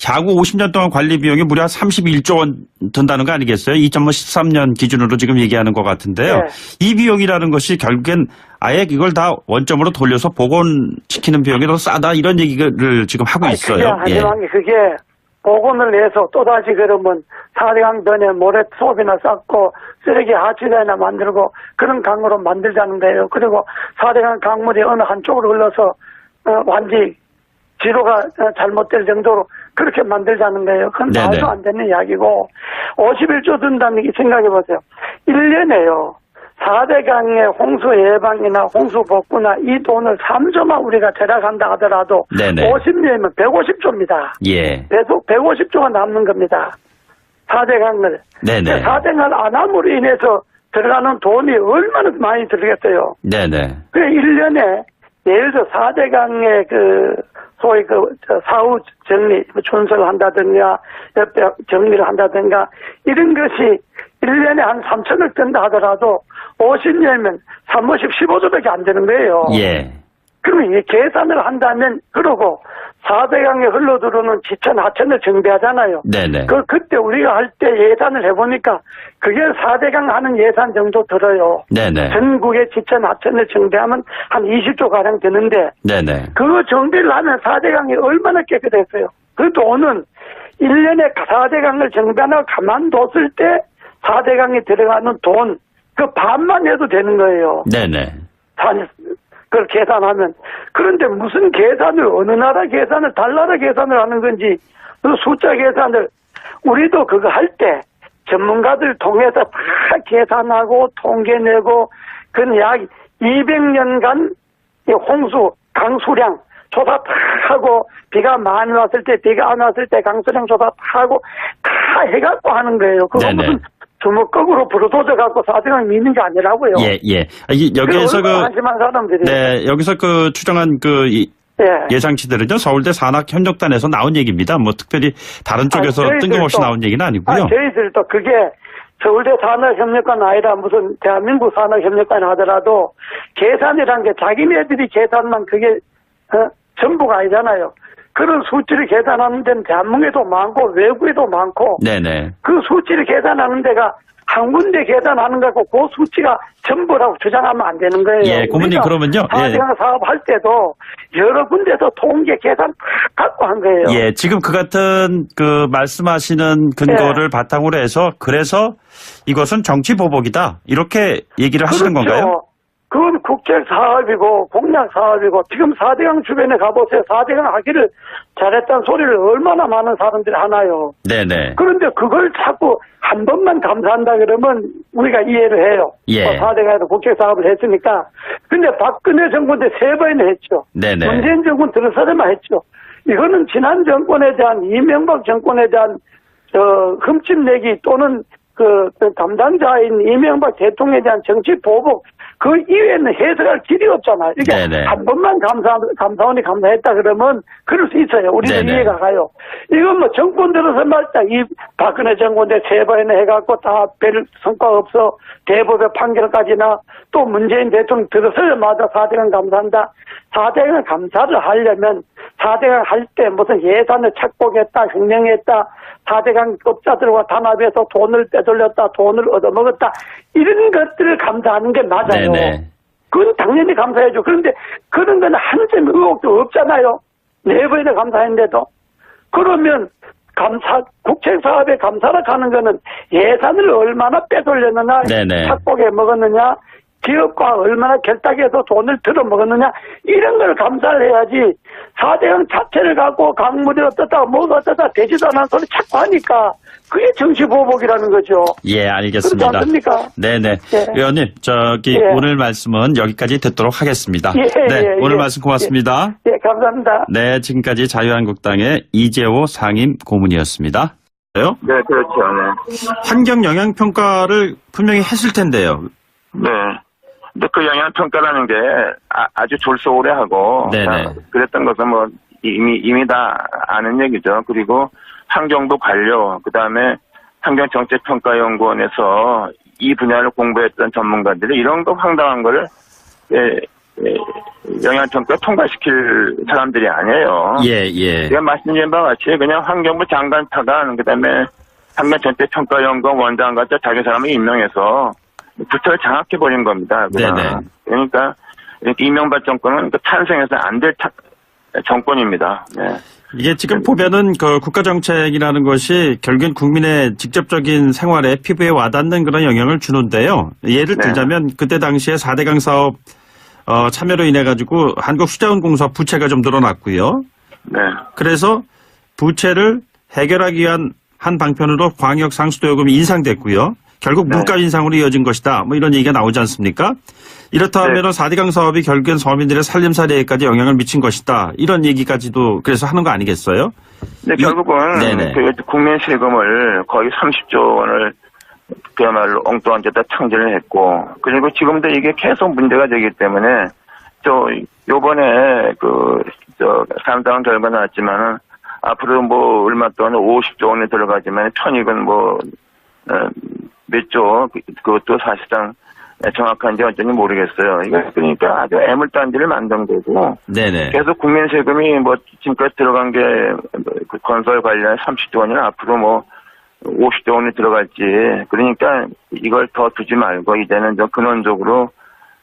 향후 50년 동안 관리 비용이 무려 31조 원 든다는 거 아니겠어요? 2013년 기준으로 지금 얘기하는 것 같은데요. 네. 이 비용이라는 것이 결국엔 아예 이걸 다 원점으로 돌려서 복원시키는 비용이 더 싸다 이런 얘기를 지금 하고 있어요. 하지만 그게 복원을 해서 또다시 그러면 4대강 변에 모래 수업이나 쌓고 쓰레기 하천이나 만들고 그런 강으로 만들자는 거예요. 그리고 4대강 강물이 어느 한쪽으로 흘러서 완전히 지로가 잘못될 정도로 그렇게 만들자는 거예요. 그건 네네. 말도 안 되는 이야기고 51조 든다는 게 생각해 보세요. 1년에요. 4대강의 홍수 예방이나 홍수 복구나 이 돈을 3조만 우리가 절약한다 하더라도 네네. 50년이면 150조입니다. 예. 계속 150조가 남는 겁니다. 4대강을. 네네. 4대강을 안 함으로 인해서 들어가는 돈이 얼마나 많이 들겠어요. 네네. 그 1년에 예를 들어 4대강의 소위 사후 정리, 준설을 한다든가, 옆에 정리를 한다든가, 이런 것이 1년에 한 3천억 든다 하더라도 50년이면 350, 15조밖에 안 되는 거예요. 예. 그러면 이 계산을 한다면, 그러고 4대강에 흘러들어오는 지천, 하천을 정비하잖아요. 네네. 그때 우리가 할 때 예산을 해보니까 그게 4대강 하는 예산 정도 들어요. 네네. 전국의 지천, 하천을 정비하면 한 20조 가량 드는데, 네네. 그 정비를 하면 4대강이 얼마나 깨끗했어요. 그 돈은 1년에 4대강을 정비하나 가만뒀을 때 4대강에 들어가는 돈, 그 반만 해도 되는 거예요. 네네. 그걸 계산하면. 그런데 무슨 계산을, 어느 나라 계산을, 달나라 계산을 하는 건지, 그 숫자 계산을, 우리도 그거 할 때 전문가들 통해서 다 계산하고 통계내고, 그건 약 200년간 홍수, 강수량 조사 다 하고, 비가 많이 왔을 때, 비가 안 왔을 때 강수량 조사 다 하고, 다 해갖고 하는 거예요. 그거 네네. 무슨 주먹거으로 부르도져 갖고 4대강 미는 게 아니라고요. 예, 예. 여기에서 한심한 사람들이. 네, 여기서 추정한 예. 예상치대로죠. 서울대 산학협력단에서 나온 얘기입니다. 뭐 특별히 다른 쪽에서 뜬금없이 나온 얘기는 아니고요. 저희들도 그게 서울대 산학협력관 아니라 무슨 대한민국 산학협력관 하더라도 계산이란 게 자기네들이 계산만 그게 전부가 아니잖아요. 그런 수치를 계산하는 데는 대한민국에도 많고 외국에도 많고 네네. 그 수치를 계산하는 데가 한 군데 계산하는 거고 그 수치가 전부라고 주장하면 안 되는 거예요. 예, 고문님 그러면요. 사대강 사업할 때도 여러 군데서 통계 계산 다 갖고 한 거예요. 예, 지금 그 같은 그 말씀하시는 근거를 바탕으로 해서 그래서 이것은 정치 보복이다 이렇게 얘기를 하시는 건가요? 그건 국책 사업이고 공약 사업이고 지금 4대강 주변에 가보세요. 4대강 하기를 잘했다는 소리를 얼마나 많은 사람들이 하나요. 네네. 그런데 그걸 자꾸 한 번만 감사한다 그러면 우리가 이해를 해요. 예. 4대강에서 국책 사업을 했으니까. 근데 박근혜 정권 때 3번이나 했죠. 네네. 문재인 정권 들어서야만 했죠. 이거는 지난 정권에 대한 이명박 정권에 대한 흠집내기 또는 그 담당자인 이명박 대통령에 대한 정치 보복 그 이외에는 해석할 길이 없잖아요. 이게 네네. 한 번만 감사원이 감사했다 그러면 그럴 수 있어요. 우리는 네네. 이해가 가요. 이건 뭐 정권 들어서 말다 이 박근혜 정권 때 3번이나 해갖고 다 별 성과 없어 대법의 판결까지나 또 문재인 대통령 들어서자마자 4대강 감사한다. 4대강 감사를 하려면 4대강 할 때 무슨 예산을 착복했다, 횡령했다, 4대강 업자들과 단합해서 돈을 빼돌렸다, 돈을 얻어먹었다 이런 것들을 감사하는 게 맞아요. 네네. 그건 당연히 감사해야죠. 그런데 그런 거는 한 점 의혹도 없잖아요. 4번이나 감사했는데도. 그러면 국책 사업에 감사를 하는 거는 예산을 얼마나 빼돌렸느냐, 네네. 착복해 먹었느냐, 기업과 얼마나 결탁해서 돈을 들어먹었느냐 이런 걸 감사를 해야지 4대강 자체를 갖고 강물이 어떻다 뭐가 어떻다 되지도 않은 소리 자꾸 하니까 그게 정치보복이라는 거죠. 예, 알겠습니다. 그렇지 않습니까? 네네. 예. 의원님, 저기 예. 오늘 말씀은 여기까지 듣도록 하겠습니다. 예, 네, 예, 오늘 예. 말씀 고맙습니다. 예, 감사합니다. 네, 지금까지 자유한국당의 이재호 상임 고문이었습니다. 네, 그렇죠. 네. 환경 영향 평가를 분명히 했을 텐데요. 네. 근데 그 영향평가라는 게 아주 졸소오래하고 네네. 그랬던 것은 뭐 이미 다 아는 얘기죠. 그리고 환경부 관료, 그 다음에 환경정책평가연구원에서 이 분야를 공부했던 전문가들이 이런 거 황당한 거를 영향평가 통과시킬 사람들이 아니에요. 예. 제가 말씀드린 바와 같이 그냥 환경부 장관 타관, 그 다음에 환경정책평가연구원 원장 같은 자기 사람을 임명해서 부처를 장악해버린 겁니다. 네네. 그러니까 이명박 정권은 탄생해서 안 될 정권입니다. 네. 이게 지금 보면은 그 국가정책이라는 것이 결국엔 국민의 직접적인 생활에 피부에 와닿는 그런 영향을 주는데요. 예를 들자면 그때 당시에 4대강 사업 참여로 인해 가지고 한국수자원공사 부채가 좀 늘어났고요. 네. 그래서 부채를 해결하기 위한 한 방편으로 광역 상수도 요금이 인상됐고요. 결국 물가 인상으로 이어진 것이다. 뭐 이런 얘기가 나오지 않습니까? 이렇다 하면은 4대강 사업이 결국엔 서민들의 살림살이에까지 영향을 미친 것이다. 이런 얘기까지도 그래서 하는 거 아니겠어요? 근데 결국은 그 국민 세금을 거의 30조 원을 그야말로 엉뚱한 데다 창제를 했고, 그리고 지금도 이게 계속 문제가 되기 때문에 요번에 상당한 결과 나왔지만은 앞으로 뭐 얼마 동안 50조 원이 들어가지만 편익은 뭐 몇 조, 그것도 사실상 정확한지 어쩐지 모르겠어요. 이거 그러니까 아주 애물단지를 만든 거고. 네네. 계속 국민 세금이 뭐 지금까지 들어간 게 건설 관련 30조 원이나 앞으로 뭐 50조 원이 들어갈지. 그러니까 이걸 더 두지 말고 이제는 좀 근원적으로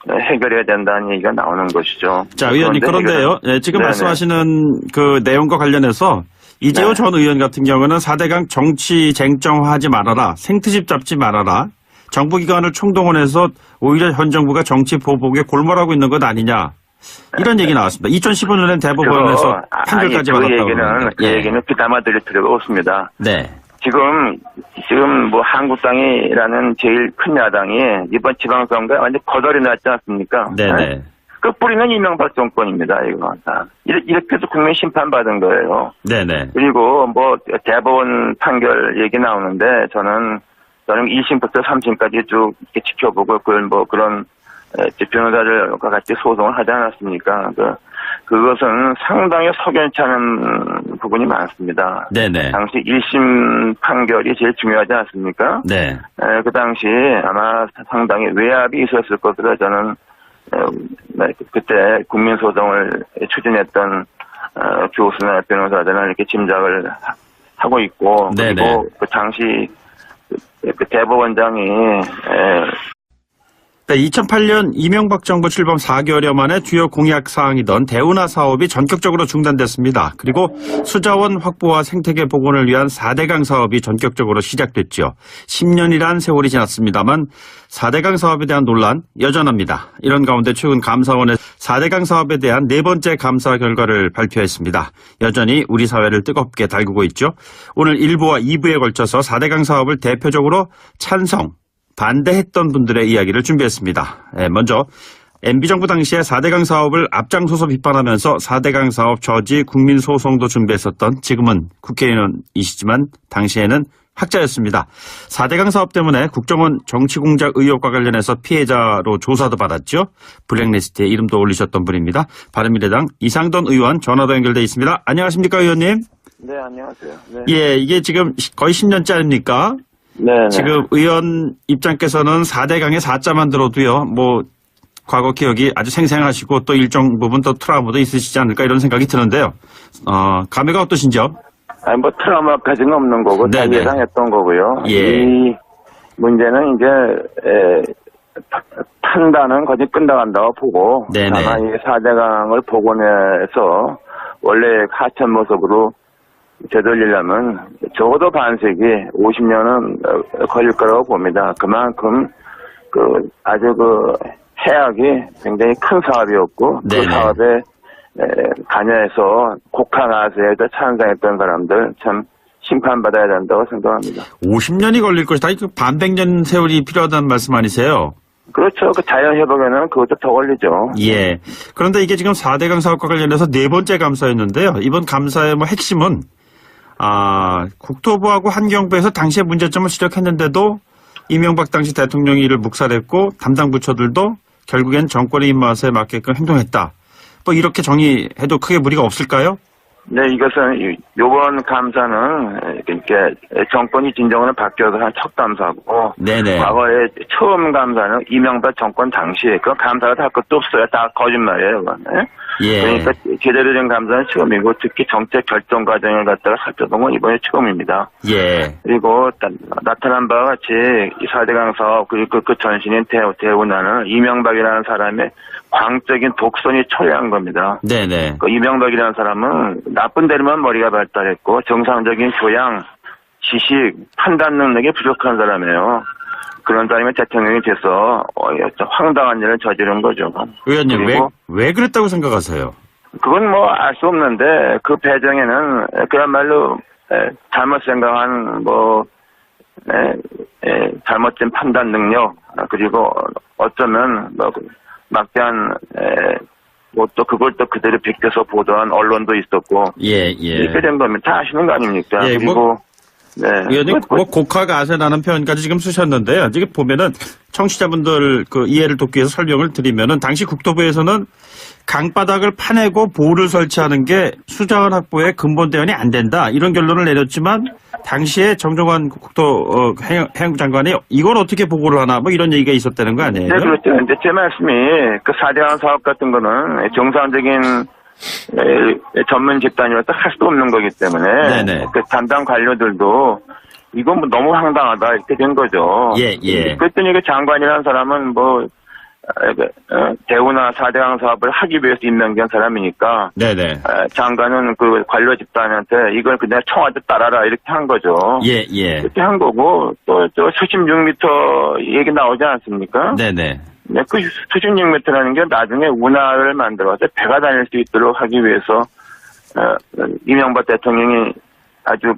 해결해야 된다는 얘기가 나오는 것이죠. 자, 의원님, 그런데요. 지금 말씀하시는 그 내용과 관련해서 이재호 전 의원 같은 경우는 4대강 정치 쟁점화하지 말아라. 생트집 잡지 말아라. 정부기관을 총동원해서 오히려 현 정부가 정치 보복에 골몰하고 있는 것 아니냐. 이런 얘기 나왔습니다. 2015년엔 대법원에서 판결까지 받았다고. 그 얘기는 귀담아 드릴 필요가 없습니다. 네. 지금 뭐 한국당이라는 제일 큰 야당이 이번 지방선거에 완전 거덜이 났지 않습니까? 네네. 그 뿌리는 이명박 정권입니다, 이거. 이렇게 해서 국민 심판받은 거예요. 네네. 그리고 뭐 대법원 판결 얘기 나오는데 저는 1심부터 3심까지 쭉 이렇게 지켜보고 그런 변호사들과 같이 소송을 하지 않았습니까? 그것은 상당히 석연치 않은 부분이 많습니다. 네네. 당시 1심 판결이 제일 중요하지 않습니까? 네. 그 당시 아마 상당히 외압이 있었을 것으로 저는 그때 국민소송을 추진했던 교수나 변호사들은 이렇게 짐작을 하고 있고, 네네. 그리고 그 당시 그 대법원장이 2008년 이명박 정부 출범 4개월여 만에 주요 공약 사항이던 대운하 사업이 전격적으로 중단됐습니다. 그리고 수자원 확보와 생태계 복원을 위한 4대강 사업이 전격적으로 시작됐죠. 10년이란 세월이 지났습니다만 4대강 사업에 대한 논란 여전합니다. 이런 가운데 최근 감사원의 4대강 사업에 대한 네 번째 감사 결과를 발표했습니다. 여전히 우리 사회를 뜨겁게 달구고 있죠. 오늘 1부와 2부에 걸쳐서 4대강 사업을 대표적으로 찬성, 반대했던 분들의 이야기를 준비했습니다. 먼저 MB정부 당시에 4대강 사업을 앞장서서 비판하면서 4대강 사업 저지 국민소송도 준비했었던 지금은 국회의원이시지만 당시에는 학자였습니다. 4대강 사업 때문에 국정원 정치공작 의혹과 관련해서 피해자로 조사도 받았죠. 블랙리스트에 이름도 올리셨던 분입니다. 바른미래당 이상돈 의원 전화도 연결돼 있습니다. 안녕하십니까 의원님? 네, 안녕하세요. 네. 예, 이게 지금 거의 10년짜리입니까? 네. 지금 의원 입장께서는 4대강의 4자만 들어도요, 과거 기억이 아주 생생하시고 또 일정 부분 또 트라우마도 있으시지 않을까 이런 생각이 드는데요. 감회가 어떠신지요? 트라우마까지는 없는 거고, 다 네네. 예상했던 거고요. 예. 이 문제는 이제, 판단은 거의 끝나간다고 보고, 네네. 다만 이 4대강을 복원해서 원래 하천 모습으로 되돌리려면 적어도 반세기 50년은 걸릴 거라고 봅니다. 그만큼 아주 해악이 굉장히 큰 사업이었고 네네. 그 사업에 관여해서 곡항아세에도 찬성했던 사람들 참 심판받아야 된다고 생각합니다. 50년이 걸릴 것이다. 반백년 세월이 필요하다는 말씀 아니세요? 그렇죠. 그 자연 회복에는 그것도 더 걸리죠. 예. 그런데 이게 지금 4대강 사업과 관련해서 네 번째 감사였는데요. 이번 감사의 핵심은 국토부하고 환경부에서 당시의 문제점을 지적했는데도 이명박 당시 대통령이 이를 묵살했고 담당 부처들도 결국엔 정권의 입맛에 맞게끔 행동했다. 이렇게 정의해도 크게 무리가 없을까요? 네, 이것은 요번 감사는 이렇게 정권이 진정으로 바뀌어서 한 첫 감사고, 네네. 과거에 처음 감사는 이명박 정권 당시에 그 감사가 다 것도 없어요. 다 거짓말이에요. 그건. 예. 그러니까 제대로 된 감사는 처음이고, 특히 정책 결정 과정을 갖다가 살펴본 건 이번에 처음입니다. 예. 그리고 나타난 바와 같이 이 4대강 사업 그리고 그 전신인 대운하는 이명박이라는 사람의 광적인 독선이 초래한 겁니다. 네네. 그 이명박이라는 사람은 나쁜 대로만 머리가 발달했고 정상적인 교양, 지식, 판단 능력이 부족한 사람이에요. 그런 사람이 대통령이 돼서 황당한 일을 저지른 거죠. 의원님, 그리고 왜 그랬다고 생각하세요? 그건 알 수 없는데 그 배경에는 그야말로 잘못 생각한 잘못된 판단 능력 그리고 어쩌면 막대한 또 그걸 또 그대로 비껴서 보도한 언론도 있었고 예. 이렇게 된 거면 다 아시는 거 아닙니까? 예, 그리고 네. 의원님, 곡화가 아세라는 표현까지 지금 쓰셨는데요. 지금 보면은 청취자분들 이해를 돕기 위해서 설명을 드리면은 당시 국토부에서는 강바닥을 파내고 보호를 설치하는 게 수자원 확보의 근본 대안이 안 된다. 이런 결론을 내렸지만 당시에 정종환 해양부 장관이 이걸 어떻게 보고를 하나 이런 얘기가 있었다는 거 아니에요? 네, 그렇죠. 근데 제 말씀이 그 4대강 사업 같은 거는 정상적인 전문 집단이라서 할 수도 없는 거기 때문에 네네. 그 담당 관료들도 이건 너무 황당하다 이렇게 된 거죠. 예. 그랬더니 그 장관이라는 사람은 대우나 4대강 사업을 하기 위해서 임명된 사람이니까 네네. 장관은 그 관료 집단한테 이걸 그냥 청와대 따라라 이렇게 한 거죠. 예. 이렇게 한 거고 또 수심 6m 얘기 나오지 않습니까? 네네. 네, 그 수심 6m라는 게 나중에 운하를 만들어서 배가 다닐 수 있도록 하기 위해서 이명박 대통령이 아주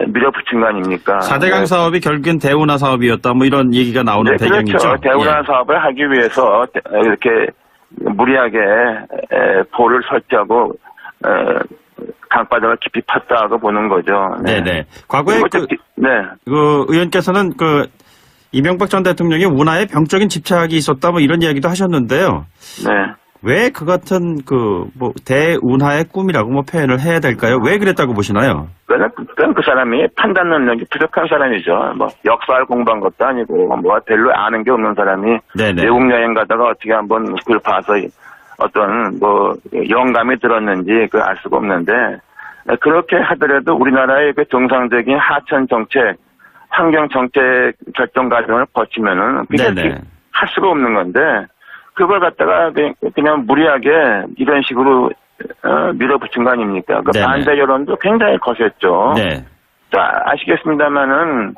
밀어붙인 거 아닙니까? 4대강 사업이 결국엔 대운하 사업이었다. 이런 얘기가 나오는 배경이죠. 그렇죠. 대운하 사업을 하기 위해서 이렇게 무리하게 보를 설치하고 강바닥을 깊이 팠다고 보는 거죠. 네네. 과거에 네. 의원께서는 이명박 전 대통령이 운하에 병적인 집착이 있었다 이런 이야기도 하셨는데요. 네. 왜 그 같은 대운하의 꿈이라고 표현을 해야 될까요? 왜 그랬다고 보시나요? 그건 그 사람이 판단 능력이 부족한 사람이죠. 역사를 공부한 것도 아니고, 별로 아는 게 없는 사람이 네네. 외국 여행 가다가 어떻게 한번 그걸 봐서 어떤 영감이 들었는지 그걸 알 수가 없는데, 그렇게 하더라도 우리나라의 그 정상적인 하천 정책, 환경 정책 결정 과정을 거치면은 그게 할 수가 없는 건데, 그걸 갖다가 그냥 무리하게 이런 식으로 밀어붙인 거 아닙니까? 그 반대 여론도 굉장히 거셌죠. 네. 아시겠습니다만은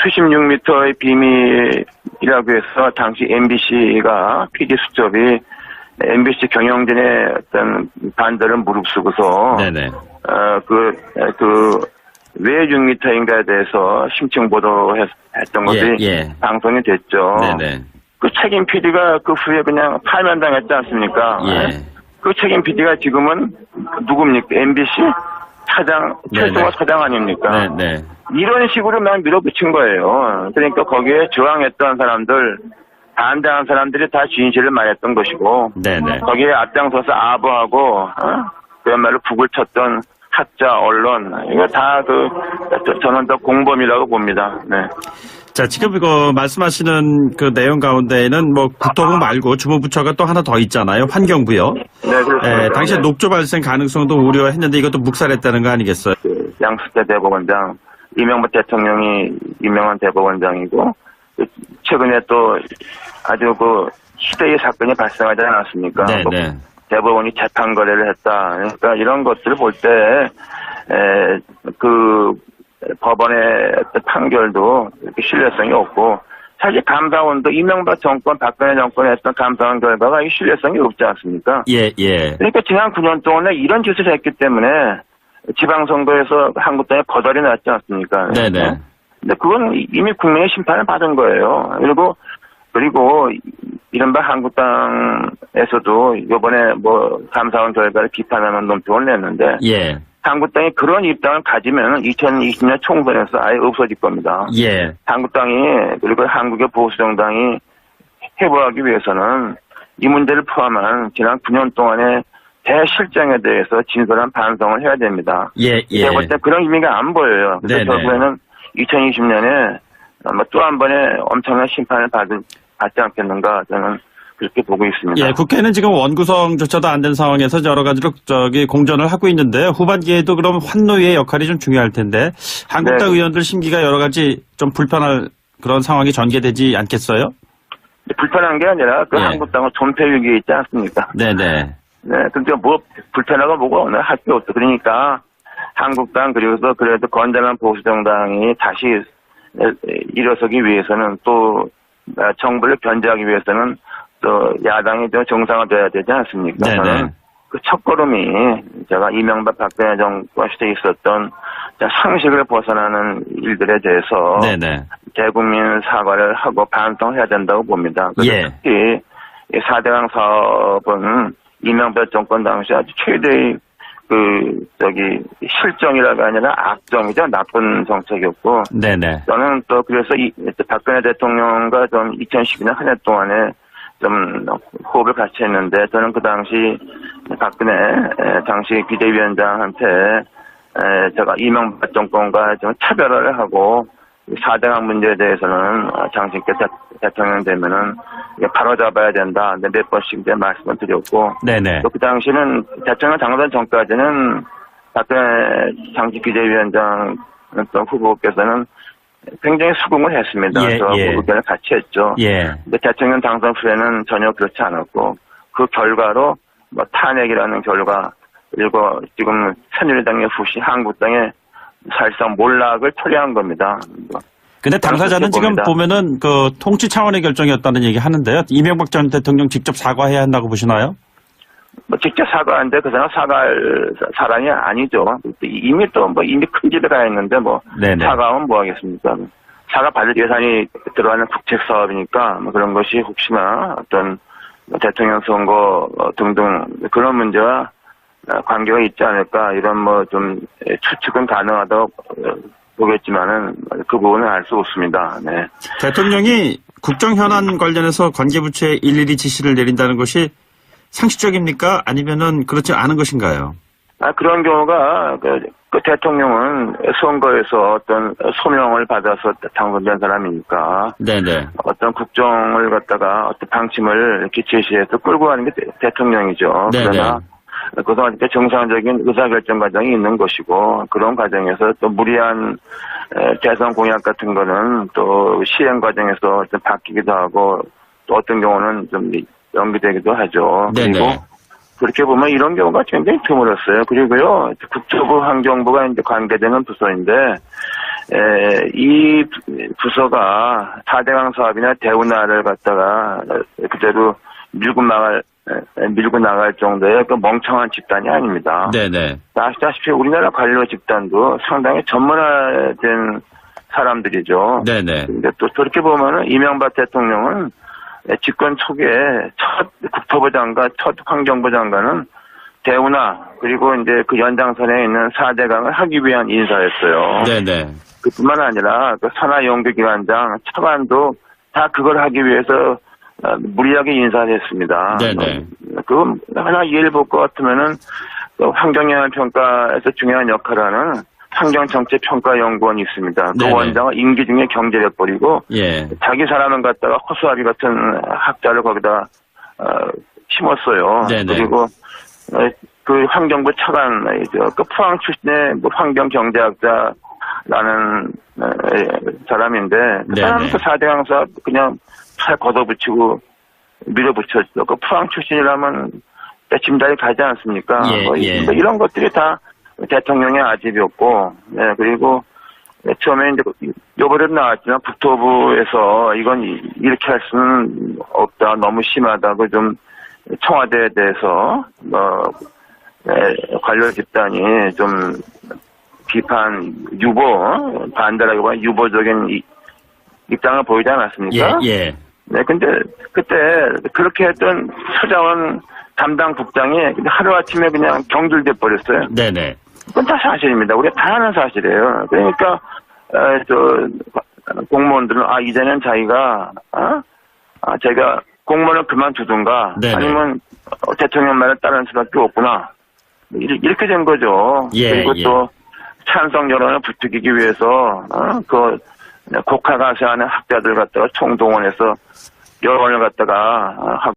수십육 미터의 비밀이라고 해서 당시 MBC가 PD 수첩이 MBC 경영진의 어떤 반대를 무릅쓰고서 네네. 왜 6m인가에 대해서 심층 보도했던 것이 방송이 됐죠. 네네. 그 책임 PD가 그 후에 그냥 파면당했지 않습니까? 그 책임 PD가 지금은 누굽니까? MBC 사장, 최승호 사장 아닙니까? 네네. 이런 식으로 막 밀어붙인 거예요. 그러니까 거기에 저항했던 사람들, 반대한 사람들이 다 진실을 말했던 것이고, 네네. 거기에 앞장서서 아부하고, 그야말로 북을 쳤던 학자, 언론, 이거 다 저는 더 공범이라고 봅니다. 네. 자, 지금 말씀하시는 그 내용 가운데에는 국토부 말고 주무부처가 또 하나 더 있잖아요. 환경부요. 네, 그렇습니다. 당시에 녹조 발생 가능성도 우려했는데 이것도 묵살했다는 거 아니겠어요? 양승태 대법원장, 이명박 대통령이 유명한 대법원장이고, 최근에 또 아주 희대의 사건이 발생하지 않았습니까? 네. 대법원이 재판 거래를 했다. 그러니까 이런 것들을 볼 때, 법원의 판결도 이렇게 신뢰성이 없고, 사실 감사원도 이명박 정권, 박근혜 정권에 했던 감사원 결과가 이 신뢰성이 없지 않습니까? 예. 그러니까 지난 9년 동안에 이런 짓을 했기 때문에 지방선거에서 한국당에 거덜이 났지 않습니까? 네네. 근데 그건 이미 국민의 심판을 받은 거예요. 그리고 이른바 한국당에서도 이번에 감사원 결과를 비판하는 논평을 냈는데, 한국당이 그런 입장을 가지면 2020년 총선에서 아예 없어질 겁니다. 한국당이 그리고 한국의 보수정당이 회복하기 위해서는 이 문제를 포함한 지난 9년 동안의 대실정에 대해서 진솔한 반성을 해야 됩니다. 제가 볼 때 그런 의미가 안 보여요. 그래서 결국에는 2020년에 아마 또 한 번의 엄청난 심판을 받지 않겠는가 저는 그렇게 보고 있습니다. 국회는 지금 원구성조차도 안 된 상황에서 여러 가지로 공전을 하고 있는데 후반기에도 그럼 환노위의 역할이 좀 중요할 텐데 한국당 의원들 심기가 여러 가지 좀 불편할 그런 상황이 전개되지 않겠어요? 불편한 게 아니라 한국당은 존폐 위기에 있지 않습니까? 네네. 근데 불편하고 뭐가 할 게 없어. 그러니까 한국당 그래도 건전한 보수정당이 다시 일어서기 위해서는 또 정부를 견제하기 위해서는 또 야당이 좀 정상화돼야 되지 않습니까? 저는 그 첫걸음이 제가 이명박 박근혜 정권 시대에 있었던 상식을 벗어나는 일들에 대해서 대국민 사과를 하고 반성해야 된다고 봅니다. 특히 4대강 사업은 이명박 정권 당시 아주 최대의 실정이라가 아니라 악정이죠. 나쁜 정책이었고. 저는 또 그래서 박근혜 대통령과 좀 2012년 한 해 동안에 좀 호흡을 같이 했는데 저는 그 당시 박근혜 당시 비대위원장한테 제가 이명박 정권과 좀 차별화를 하고 4대강 문제에 대해서는 당신께서 대통령 되면은 바로잡아야 된다. 몇 번씩 이제 말씀을 드렸고. 또 그 당시는 대통령 당선 전까지는 박근혜 당시 비대위원장 후보께서는 굉장히 수긍을 했습니다. 저하고 의견을 같이 했죠. 근데 대통령 당선 후에는 전혀 그렇지 않았고 그 결과로 탄핵이라는 결과 그리고 지금 새누리당의 후시 한국당의 사실상 몰락을 초래한 겁니다. 근데 당사자는 지금 보면은 통치 차원의 결정이었다는 얘기 하는데요. 이명박 전 대통령 직접 사과해야 한다고 보시나요? 직접 사과하는데 그 사람 사과할 사람이 아니죠. 이미 이미 큰 집에 가 있는데 사과하면 뭐 하겠습니까? 사과 받을 예산이 들어가는 국책 사업이니까 그런 것이 혹시나 어떤 대통령 선거 등등 그런 문제와 관계가 있지 않을까 이런 좀 추측은 가능하다고 보겠지만은 그 부분은 알 수 없습니다. 대통령이 국정 현안 관련해서 관계부처에 일일이 지시를 내린다는 것이 상식적입니까? 아니면은 그렇지 않은 것인가요? 그런 경우가 그 대통령은 선거에서 어떤 소명을 받아서 당선된 사람이니까 네네. 어떤 국정을 갖다가 어떤 방침을 이렇게 제시해서 끌고 가는 게 대통령이죠. 네네. 그러나 그동안 정상적인 의사결정 과정이 있는 것이고 그런 과정에서 또 무리한 대선 공약 같은 거는 또 시행 과정에서 좀 바뀌기도 하고 또 어떤 경우는 좀 연기되기도 하죠. 네네. 그리고 그렇게 보면 이런 경우가 굉장히 드물었어요. 그리고요, 국토부 환경부가 이제 관계되는 부서인데, 이 부서가 4대강 사업이나 대운하를 갖다가 그대로 밀고 나갈 정도의 그 멍청한 집단이 아닙니다. 네네. 아시다시피 우리나라 관료 집단도 상당히 전문화된 사람들이죠. 네네. 근데 또 그렇게 보면은 이명박 대통령은 집권 초기에 첫 국토부 장관, 첫 환경부 장관은 대운하 그리고 이제 그 연장선에 있는 4대강을 하기 위한 인사였어요. 네네. 그뿐만 아니라 그 산하연구기관장, 차관도 다 그걸 하기 위해서 무리하게 인사를 했습니다. 네네. 그건 하나 예를 볼 것 같으면은 그 환경영향 평가에서 중요한 역할을 하는 환경정책평가연구원이 있습니다. 그 네네. 원장을 임기 중에 경질해 버리고 예. 자기 사람을 갖다가 허수아비 같은 학자를 거기다 심었어요. 네네. 그리고 그 환경부 차관이죠. 그 포항 출신의 뭐 환경경제학자라는 사람인데 그 네네. 사람은 그 4대강 사업 그냥 팔 걷어붙이고 밀어붙였죠. 그 포항 출신이라면 짐작이 가지 않습니까? 예, 예. 뭐 이런 것들이 다 대통령의 아집이었고, 네, 그리고 처음에 이제 요번에도 나왔지만 국토부에서 이건 이렇게 할 수는 없다, 너무 심하다고 좀 청와대에 대해서 관료 집단이 좀 비판, 반대라기보다 유보적인 입장을 보이지 않았습니까? 예, 예. 네, 근데 그때 그렇게 했던 수자원 담당 국장이 하루아침에 그냥 경질돼 버렸어요. 네네. 그건 다 사실입니다. 우리가 다 아는 사실이에요. 그러니까 공무원들은 이제는 자기가 제가 공무원을 그만두든가 네네. 아니면 대통령 말을 따르는 수밖에 없구나. 이렇게 된 거죠. 예, 그리고 예. 또 찬성 여론을 부추기기 위해서 그 국가가세하는 학자들 갖다가 총동원해서 여론을 갖다가